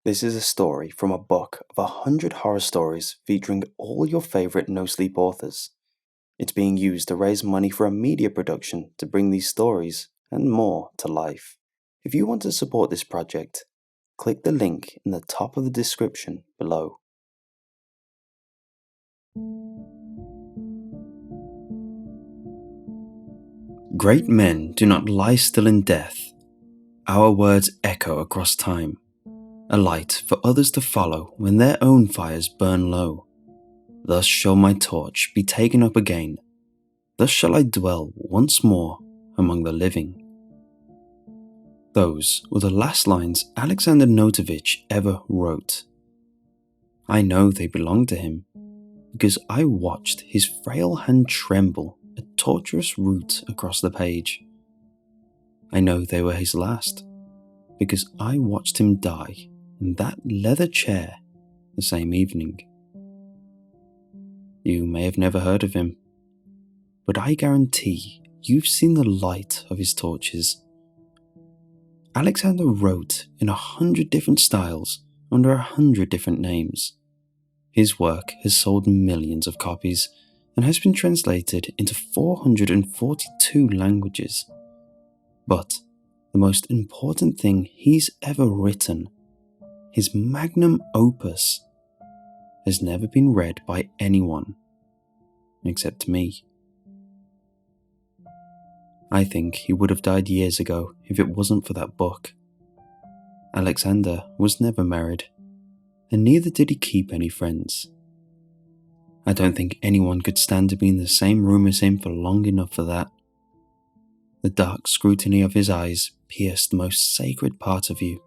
This is a story from a book of 100 horror stories featuring all your favorite no-sleep authors. It's being used to raise money for a media production to bring these stories and more to life. If you want to support this project, click the link in the top of the description below. Great men do not lie still in death. Our words echo across time, a light for others to follow when their own fires burn low. Thus shall my torch be taken up again. Thus shall I dwell once more among the living. Those were the last lines Alexander Notovich ever wrote. I know they belong to him because I watched his frail hand tremble a tortuous route across the page. I know they were his last because I watched him die in that leather chair the same evening. You may have never heard of him, but I guarantee you've seen the light of his torches. Alexander wrote in 100 different styles under 100 different names. His work has sold millions of copies and has been translated into 442 languages. But the most important thing he's ever written, his Magnum Opus, has never been read by anyone except me. I think he would have died years ago if it wasn't for that book. Alexander was never married, and neither did he keep any friends. I don't think anyone could stand to be in the same room as him for long enough for that. The dark scrutiny of his eyes pierced the most sacred part of you,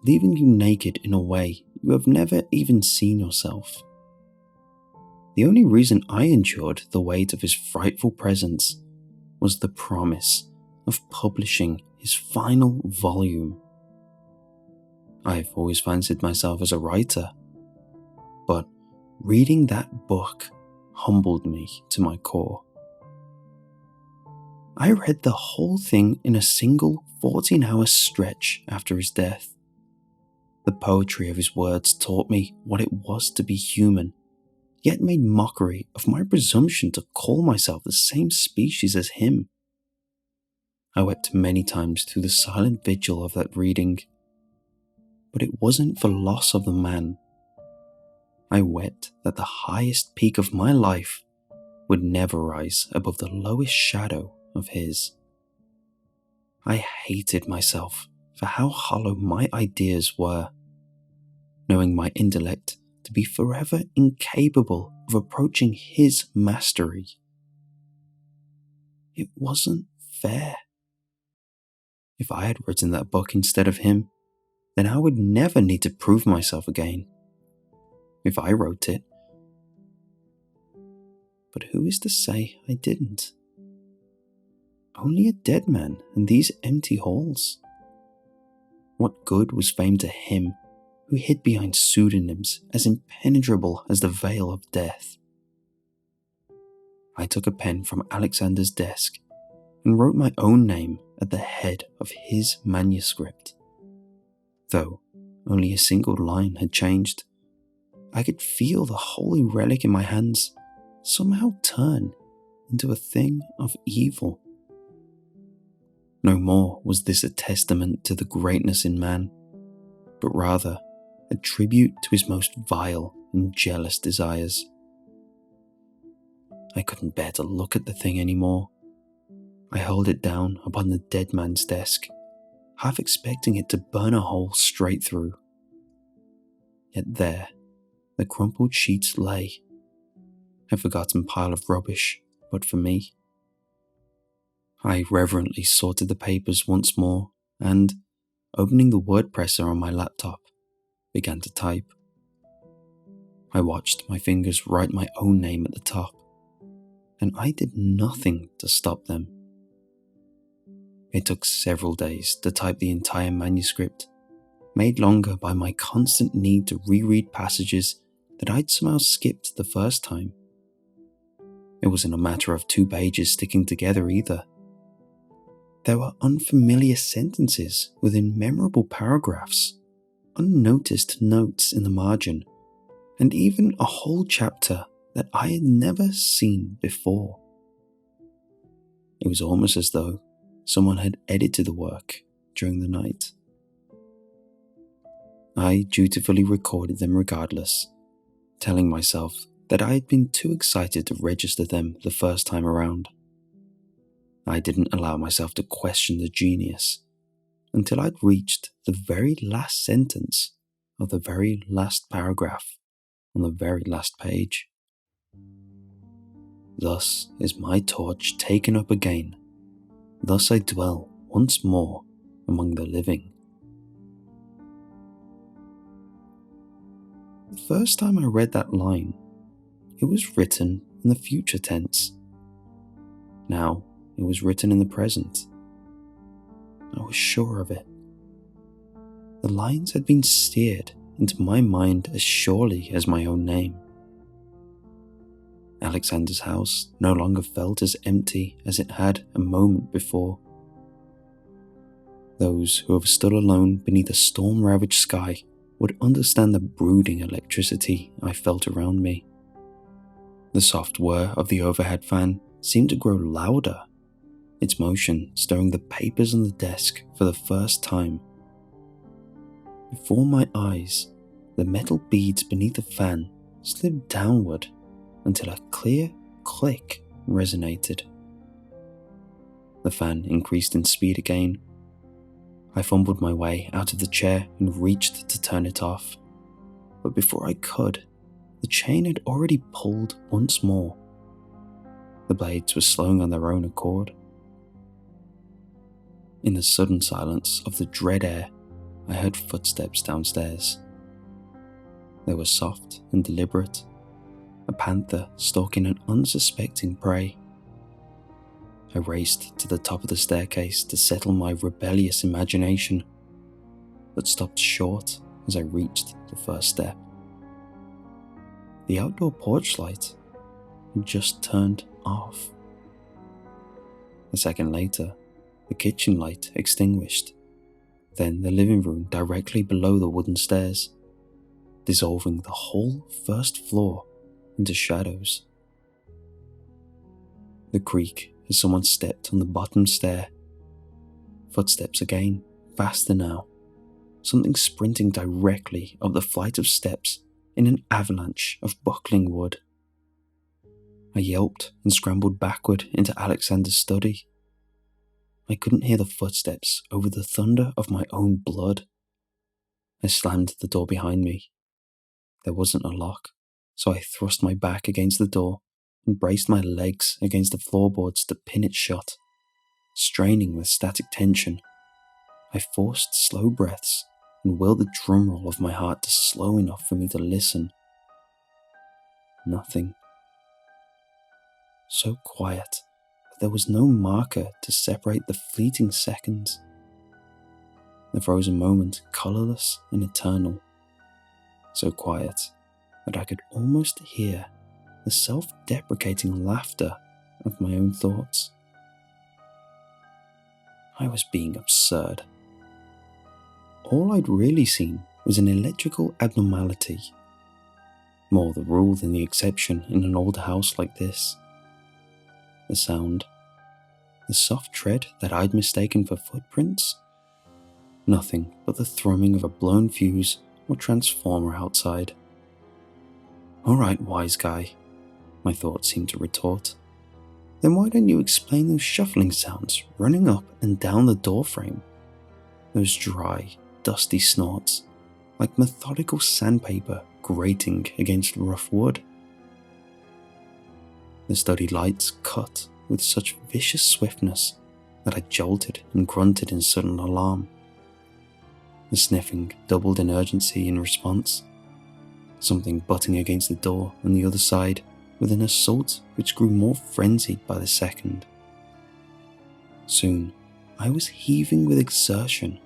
leaving you naked in a way you have never even seen yourself. The only reason I endured the weight of his frightful presence was the promise of publishing his final volume. I've always fancied myself as a writer, but reading that book humbled me to my core. I read the whole thing in a single 14-hour stretch after his death. The poetry of his words taught me what it was to be human, yet made mockery of my presumption to call myself the same species as him. I wept many times through the silent vigil of that reading, but it wasn't for loss of the man. I wept that the highest peak of my life would never rise above the lowest shadow of his. I hated myself for how hollow my ideas were, knowing my intellect to be forever incapable of approaching his mastery. It wasn't fair. If I had written that book instead of him, then I would never need to prove myself again. If I wrote it. But who is to say I didn't? Only a dead man in these empty halls. What good was fame to him who hid behind pseudonyms as impenetrable as the veil of death? I took a pen from Alexander's desk and wrote my own name at the head of his manuscript. Though only a single line had changed, I could feel the holy relic in my hands somehow turn into a thing of evil. No more was this a testament to the greatness in man, but rather a tribute to his most vile and jealous desires. I couldn't bear to look at the thing anymore. I held it down upon the dead man's desk, half expecting it to burn a hole straight through. Yet there, the crumpled sheets lay, a forgotten pile of rubbish, but for me. I reverently sorted the papers once more and, opening the word presser on my laptop, began to type. I watched my fingers write my own name at the top, and I did nothing to stop them. It took several days to type the entire manuscript, made longer by my constant need to reread passages that I'd somehow skipped the first time. It wasn't a matter of 2 pages sticking together either. There were unfamiliar sentences within memorable paragraphs, unnoticed notes in the margin, and even a whole chapter that I had never seen before. It was almost as though someone had edited the work during the night. I dutifully recorded them regardless, telling myself that I had been too excited to register them the first time around. I didn't allow myself to question the genius until I'd reached the very last sentence of the very last paragraph on the very last page. Thus is my torch taken up again. Thus I dwell once more among the living. The first time I read that line, it was written in the future tense. Now it was written in the present. I was sure of it. The lines had been steered into my mind as surely as my own name. Alexander's house no longer felt as empty as it had a moment before. Those who have stood alone beneath a storm-ravaged sky would understand the brooding electricity I felt around me. The soft whir of the overhead fan seemed to grow louder, its motion stirring the papers on the desk for the first time. Before my eyes, the metal beads beneath the fan slid downward until a clear click resonated. The fan increased in speed again. I fumbled my way out of the chair and reached to turn it off, but before I could, the chain had already pulled once more. The blades were slowing on their own accord. In the sudden silence of the dread air, I heard footsteps downstairs. They were soft and deliberate, a panther stalking an unsuspecting prey. I raced to the top of the staircase to settle my rebellious imagination, but stopped short as I reached the first step. The outdoor porch light had just turned off. A second later, the kitchen light extinguished, then the living room directly below the wooden stairs, dissolving the whole first floor into shadows. The creak as someone stepped on the bottom stair. Footsteps again, faster now, something sprinting directly up the flight of steps in an avalanche of buckling wood. I yelped and scrambled backward into Alexander's study. I couldn't hear the footsteps over the thunder of my own blood. I slammed the door behind me. There wasn't a lock, so I thrust my back against the door and braced my legs against the floorboards to pin it shut. Straining with static tension, I forced slow breaths and willed the drumroll of my heart to slow enough for me to listen. Nothing. So quiet that there was no marker to separate the fleeting seconds. The frozen moment colourless and eternal. So quiet that I could almost hear the self-deprecating laughter of my own thoughts. I was being absurd. All I'd really seen was an electrical abnormality. More the rule than the exception in an old house like this. The sound, the soft tread that I'd mistaken for footprints. Nothing but the thrumming of a blown fuse or transformer outside. "All right, wise guy," my thoughts seemed to retort. "Then why don't you explain those shuffling sounds running up and down the doorframe? Those dry, dusty snorts, like methodical sandpaper grating against rough wood." The study lights cut with such vicious swiftness that I jolted and grunted in sudden alarm. The sniffing doubled in urgency in response, something butting against the door on the other side with an assault which grew more frenzied by the second. Soon, I was heaving with exertion,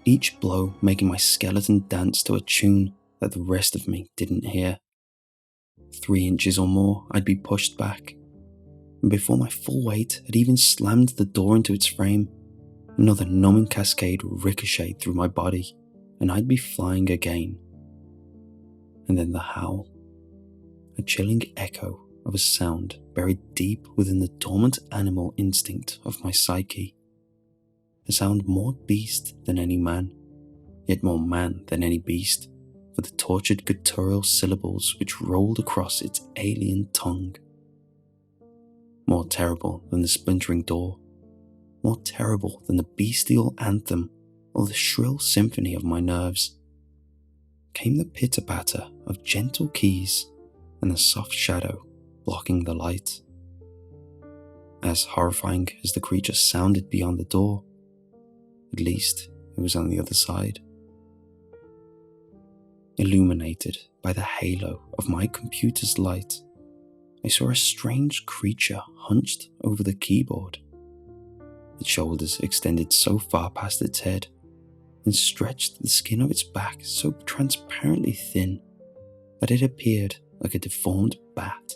each blow making my skeleton dance to a tune that the rest of me didn't hear. 3 inches or more, I'd be pushed back, and before my full weight had even slammed the door into its frame, another numbing cascade ricocheted through my body and I'd be flying again. And then the howl, a chilling echo of a sound buried deep within the dormant animal instinct of my psyche. A sound more beast than any man, yet more man than any beast, for the tortured guttural syllables which rolled across its alien tongue. More terrible than the splintering door, more terrible than the bestial anthem or the shrill symphony of my nerves, came the pitter-patter of gentle keys and the soft shadow blocking the light. As horrifying as the creature sounded beyond the door, at least it was on the other side. Illuminated by the halo of my computer's light, I saw a strange creature hunched over the keyboard. Its shoulders extended so far past its head and stretched the skin of its back so transparently thin that it appeared like a deformed bat.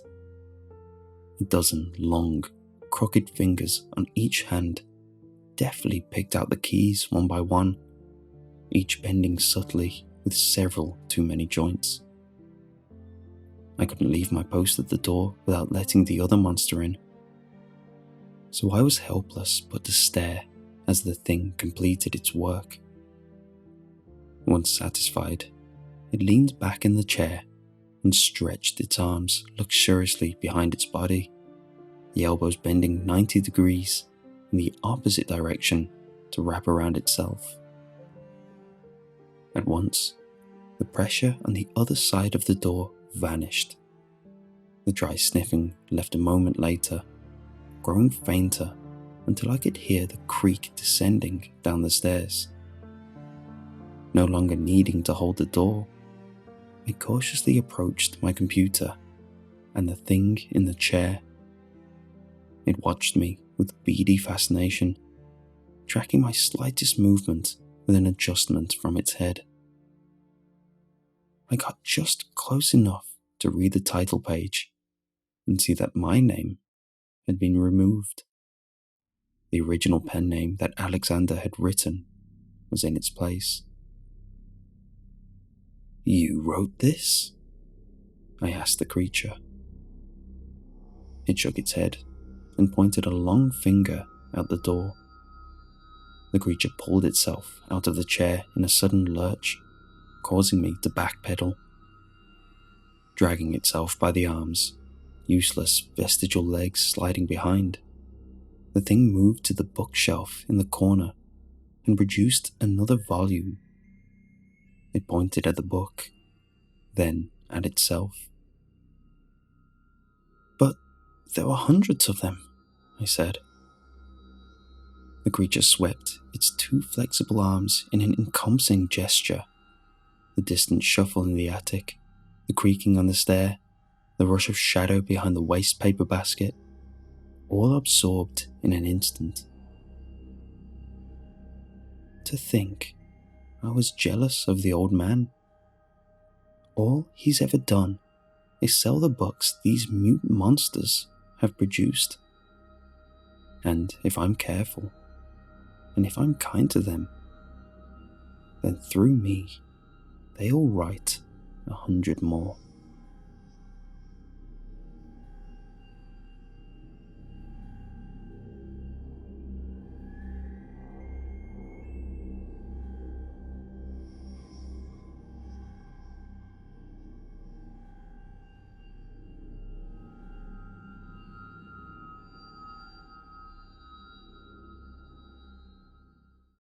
A dozen long, crooked fingers on each hand deftly picked out the keys one by one, each bending subtly with several too many joints. I couldn't leave my post at the door without letting the other monster in, so I was helpless but to stare as the thing completed its work. Once satisfied, it leaned back in the chair and stretched its arms luxuriously behind its body, the elbows bending 90 degrees in the opposite direction to wrap around itself. At once, the pressure on the other side of the door vanished. The dry sniffing left a moment later, growing fainter until I could hear the creak descending down the stairs. No longer needing to hold the door, I cautiously approached my computer and the thing in the chair. It watched me with beady fascination, tracking my slightest movement with an adjustment from its head. I got just close enough to read the title page and see that my name had been removed. The original pen name that Alexander had written was in its place. "You wrote this?" I asked the creature. It shook its head and pointed a long finger out the door. The creature pulled itself out of the chair in a sudden lurch, causing me to backpedal. Dragging itself by the arms, useless vestigial legs sliding behind, the thing moved to the bookshelf in the corner and produced another volume. It pointed at the book, then at itself. "But there were hundreds of them," I said. The creature swept its two flexible arms in an encompassing gesture. The distant shuffle in the attic, the creaking on the stair, the rush of shadow behind the waste paper basket, all absorbed in an instant. To think I was jealous of the old man. All he's ever done is sell the books these mutant monsters have produced. And if I'm careful, and if I'm kind to them, then through me, they'll write 100 more.